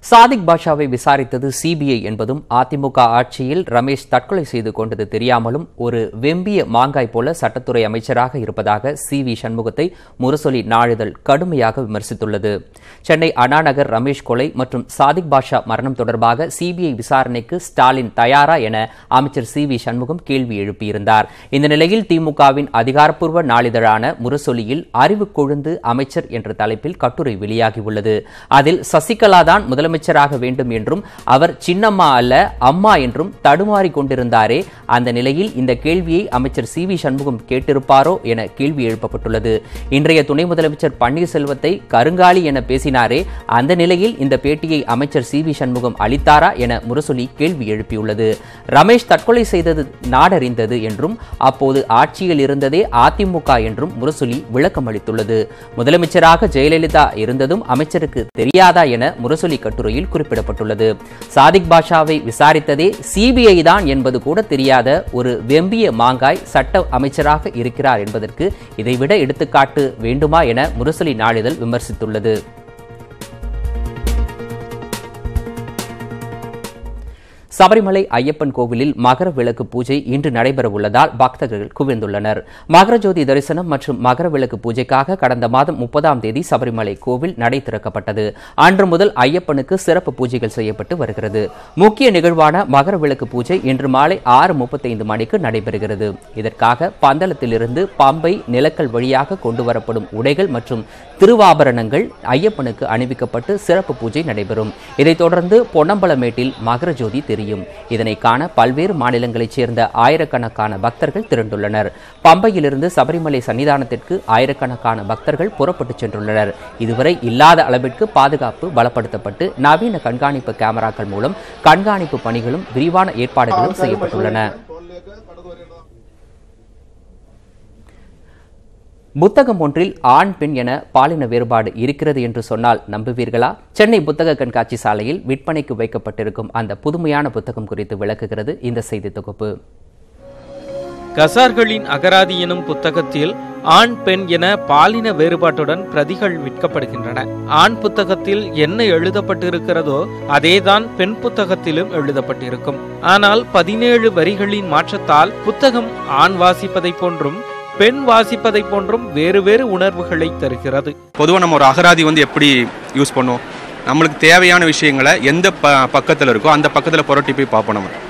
சாதிக் பாஷாவை விசாரித்தது சிபிஐ என்பதும் அதிமுக ஆட்சியில் ரமேஷ் தற்கொலை செய்து கொண்டது தெரியாமலும் ஒரு வெம்பிய மாங்காய் போல சட்டத்துறை அமைச்சராக இருப்பதாக சி.வி. சண்முகத்தை முரசொலி நாளிதழ் கடுமையாக விமர்சித்துள்ளது. சென்னை அண்ணாநகர் ரமேஷ் கொலை மற்றும் சாதிக் பாஷா மரணம் தொடர்பாக சிபிஐ விசாரணைக்கு ஸ்டாலின் தயாரா என அமைச்சர் சி.வி. சண்முகம் கேள்வி எழுப்பியிருந்தார். இந்த நிலையில் திமுகவின் அதிகாரப்பூர்வ நாளிதழான முரசொலியில் அறிவு கொழுந்து அமைச்சர் என்ற தலைப்பில் கட்டுரை வெளியாகியுள்ளது. அதில் சசிகலாதான் முதலமைச்சராக வேண்டும் என்றும் அவர் சின்னம்மா அல்ல அம்மா என்றும் தடுமாறி கொண்டிருந்தாரே, அந்த நிலையில் இந்த கேள்வியை அமைச்சர் சி.வி. சண்முகம் கேட்டிருப்பாரோ என கேள்வி எழுப்பப்பட்டுள்ளது. இன்றைய துணை முதலமைச்சர் பன்னீர்செல்வத்தை கருங்காலி என பேசினாரே, அந்த நிலையில் இந்த பேட்டியை அமைச்சர் சி.வி. சண்முகம் அளித்தாரா என முரசொலி கேள்வி எழுப்பியுள்ளது. ரமேஷ் தற்கொலை செய்தது நாடறிந்தது என்றும் அப்போது ஆட்சியில் இருந்ததே அதிமுக என்றும் முரசொலி விளக்கம் அளித்துள்ளது. முதலமைச்சராக ஜெயலலிதா இருந்ததும் அமைச்சருக்கு தெரியாதா என முரசொலி கட்டுரையில் குறிப்பிடப்பட்டுள்ளது. சாதிக் பாஷாவை விசாரித்ததே சிபிஐ தான் என்பது கூட தெரியாத ஒரு வெம்பிய மாங்காய் சட்ட அமைச்சராக இருக்கிறார் என்பதற்கு இதைவிட எடுத்துக்காட்டு வேண்டுமா என முரசொலி நாளிதழ் விமர்சித்துள்ளது. சபரிமலை ஐயப்பன் கோவிலில் மகர விளக்கு பூஜை இன்று நடைபெறவுள்ளதால் பக்தர்கள் குவிந்துள்ளனர். மகர ஜோதி தரிசனம் மற்றும் மகர விளக்கு பூஜைக்காக கடந்த மாதம் 30ஆம் தேதி சபரிமலை கோவில் நடை திறக்கப்பட்டது. அன்று முதல் ஐயப்பனுக்கு சிறப்பு பூஜைகள் செய்யப்பட்டு வருகிறது. முக்கிய நிகழ்வான மகர விளக்கு பூஜை இன்று மாலை 6:35 மணிக்கு நடைபெறுகிறது. இதற்காக பந்தளத்திலிருந்து பம்பை நிலக்கல் வழியாக கொண்டுவரப்படும் உடைகள் மற்றும் திருவாபரணங்கள் ஐயப்பனுக்கு அணிவிக்கப்பட்டு சிறப்பு பூஜை நடைபெறும். இதைத் தொடர்ந்து பொன்னம்பலமேட்டில் மகர ஜோதி தெரியும். இதனை காண பல்வேறு மாநிலங்களைச் சேர்ந்த ஆயிரக்கணக்கான பக்தர்கள் திரண்டுள்ளனர். பம்பையிலிருந்து சபரிமலை சன்னிதானத்திற்கு ஆயிரக்கணக்கான பக்தர்கள் புறப்பட்டுச் சென்றுள்ளனர். இதுவரை இல்லாத அளவிற்கு பாதுகாப்பு பலப்படுத்தப்பட்டு நவீன கண்காணிப்பு கேமராக்கள் மூலம் கண்காணிப்பு பணிகளும் விரிவான ஏற்பாடுகளும் செய்யப்பட்டுள்ளன. புத்தகம் ஒன்றில் ஆண் பெண் என பாலின வேறுபாடு இருக்கிறது என்று சொன்னால் நம்புவீர்களா? சென்னை புத்தக கண்காட்சி சாலையில் விற்பனைக்கு வைக்கப்பட்டிருக்கும் அந்த புதுமையான புத்தகம் குறித்து விளக்குகிறது இந்த செய்தி தொகுப்பு. கசார்களின் அகராதி எனும் புத்தகத்தில் ஆண் பெண் என பாலின வேறுபாட்டுடன் பிரதிகள் விற்கப்படுகின்றன. ஆண் புத்தகத்தில் என்ன எழுதப்பட்டிருக்கிறதோ அதேதான் பெண் புத்தகத்திலும் எழுதப்பட்டிருக்கும். ஆனால் 17 வரிகளின் மாற்றத்தால் புத்தகம் ஆண் வாசிப்பதை போன்றும் பெண் வாசிப்பதை போன்றும் வேறு வேறு உணர்வுகளை தருகிறது. பொதுவாக நம்ம ஒரு அகராதி எப்படி யூஸ் பண்ணுவோம், நம்மளுக்கு தேவையான விஷயங்களை எந்த பக்கத்தில் இருக்கோ அந்த பக்கத்தில் புரட்டி போய் பார்ப்போம். நம்ம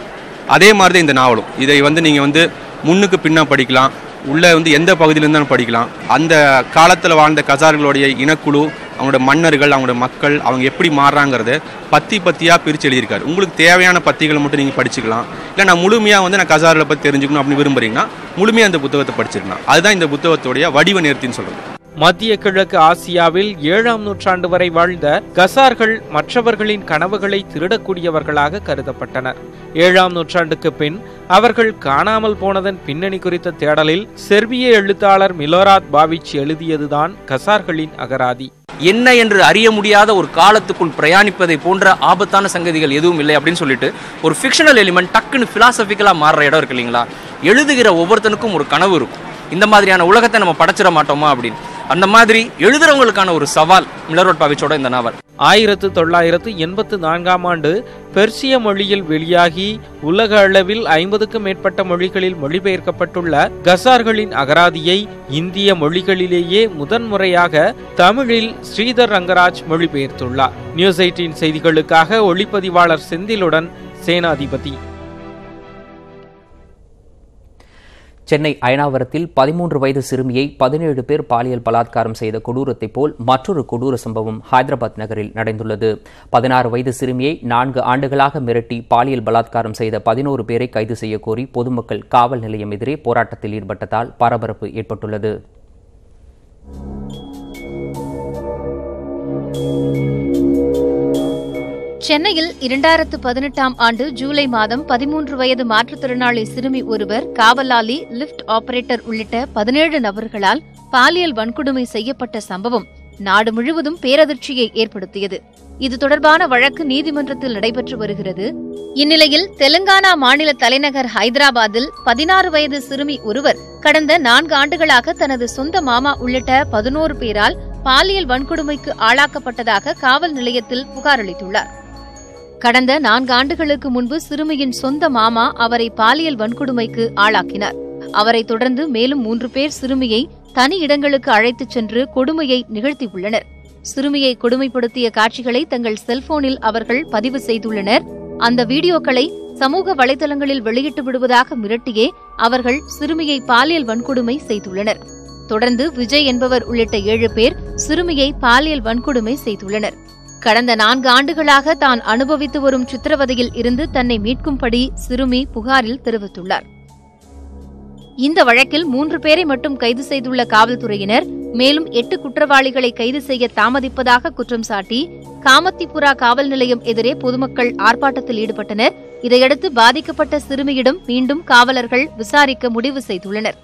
அதே மாதிரி தான் இந்த நாவலும். இதை நீங்கள் முன்னுக்கு பின்னா படிக்கலாம், உள்ள எந்த பகுதியிலிருந்தாலும் படிக்கலாம். அந்த காலத்தில் வாழ்ந்த கசார்களுடைய இனக்குழு, அவங்களோட மன்னர்கள், அவங்களோட மக்கள், அவங்க எப்படி மாறுறாங்கிறத பத்தியாக பிரித்து எழுதியிருக்காரு. உங்களுக்கு தேவையான பத்திகளை மட்டும் நீங்கள் படிச்சுக்கலாம். இல்லை நான் முழுமையாக நான் கசார்களை பற்றி தெரிஞ்சுக்கணும் அப்படின்னு விரும்புகிறீங்கன்னா முழுமையாக அந்த புத்தகத்தை படிச்சுக்கலாம். அதுதான் இந்த புத்தகத்துடைய வடிவ நேர்த்தின்னு சொல்கிறது. மத்திய கிழக்கு ஆசியாவில் 7ஆம் நூற்றாண்டு வரை வாழ்ந்த கசார்கள் மற்றவர்களின் கனவுகளை திருடக்கூடியவர்களாக கருதப்பட்டனர். 7ஆம் நூற்றாண்டுக்கு பின் அவர்கள் காணாமல் போனதன் பின்னணி குறித்த தேடலில் செர்பிய எழுத்தாளர் மிலோராத் பாவிச் எழுதியதுதான் கசார்களின் அகராதி. என்ன என்று அறிய முடியாத ஒரு காலத்துக்குள் பிரயாணிப்பதை போன்ற ஆபத்தான சங்கதிகள் எதுவும் இல்லை அப்படின்னு சொல்லிட்டு ஒரு ஃபிக்ஷனல் எலிமெண்ட் டக்குன்னு பிலாசபிக்கலா மாறுற இடம் இருக்கு இல்லைங்களா? எழுதுகிற ஒவ்வொருத்தனுக்கும் ஒரு கனவு இருக்கும், இந்த மாதிரியான உலகத்தை நம்ம படைச்சிட மாட்டோமா அப்படின்னு. அந்த மாதிரி எழுதுறவங்களுக்கான ஒரு சவால் மிலோராத் பாவிச்சோட இந்த நாவல். 1984ஆம் ஆண்டு பெர்சிய மொழியில் வெளியாகி உலக அளவில் 50க்கும் மேற்பட்ட மொழிகளில் மொழிபெயர்க்கப்பட்டுள்ள கசார்களின் அகராதியை இந்திய மொழிகளிலேயே முதன்முறையாக தமிழில் ஸ்ரீதர் ரங்கராஜ் மொழிபெயர்த்துள்ளார். நியூஸ் 18 செய்திகளுக்காக ஒளிப்பதிவாளர் செந்திலுடன் சேனாதிபதி. சென்னை அயனாவரத்தில் 13 வயது சிறுமியை 17 பேர் பாலியல் பலாத்காரம் செய்த கொடூரத்தை போல் மற்றொரு கொடூர சம்பவம் ஹைதராபாத் நகரில் நடந்துள்ளது. 16 வயது சிறுமியை 4 ஆண்டுகளாக மிரட்டி பாலியல் பலாத்காரம் செய்த 11 பேரை கைது செய்ய கோரி பொதுமக்கள் காவல் நிலையம் எதிரே போராட்டத்தில் ஈடுபட்டதால் பரபரப்பு ஏற்பட்டுள்ளது. சென்னையில் 2018ஆம் ஆண்டு ஜூலை மாதம் 13 வயது மாற்றுத்திறனாளி சிறுமி ஒருவர் காவலாளி, லிப்ட் ஆபரேட்டர் உள்ளிட்ட 17 நபர்களால் பாலியல் வன்கொடுமை செய்யப்பட்ட சம்பவம் நாடு முழுவதும் பேரதிர்ச்சியை ஏற்படுத்தியது. இது தொடர்பான வழக்கு நீதிமன்றத்தில் நடைபெற்று வருகிறது. இந்நிலையில் தெலுங்கானா மாநில தலைநகர் ஹைதராபாத்தில் 16 வயது சிறுமி ஒருவர் கடந்த 4 ஆண்டுகளாக தனது சொந்த மாமா உள்ளிட்ட 11 பேரால் பாலியல் வன்கொடுமைக்கு ஆளாக்கப்பட்டதாக காவல் நிலையத்தில் புகார் அளித்துள்ளார். கடந்த 4 ஆண்டுகளுக்கு முன்பு சிறுமியின் சொந்த மாமா அவரை பாலியல் வன்கொடுமைக்கு ஆளாக்கினார். அவரை தொடர்ந்து மேலும் 3 பேர் சிறுமியை தனி இடங்களுக்கு அழைத்துச் சென்று கொடுமையை நிகழ்த்தியுள்ளனர். சிறுமியை கொடுமைப்படுத்திய காட்சிகளை தங்கள் செல்போனில் அவர்கள் பதிவு செய்துள்ளனர். அந்த வீடியோக்களை சமூக வலைதளங்களில் வெளியிட்டு விடுவதாக மிரட்டியே அவர்கள் சிறுமியை பாலியல் வன்கொடுமை செய்துள்ளனர். தொடர்ந்து விஜய் என்பவர் உள்ளிட்ட 7 பேர் சிறுமியை பாலியல் வன்கொடுமை செய்துள்ளனர். கடந்த 4 ஆண்டுகளாக தான் அனுபவித்து வரும் சித்திரவதையில் இருந்து தன்னை மீட்கும்படி சிறுமி புகாரில் தெரிவித்துள்ளார். இந்த வழக்கில் 3 பேரை மட்டும் கைது செய்துள்ள காவல்துறையினர் மேலும் 8 குற்றவாளிகளை கைது செய்ய தாமதிப்பதாக குற்றம் சாட்டி காமத்திபுரா காவல் நிலையம் எதிரே பொதுமக்கள் ஆர்ப்பாட்டத்தில் ஈடுபட்டனர். இதையடுத்து பாதிக்கப்பட்ட சிறுமியிடம் மீண்டும் காவலர்கள் விசாரிக்க முடிவு செய்துள்ளனர்.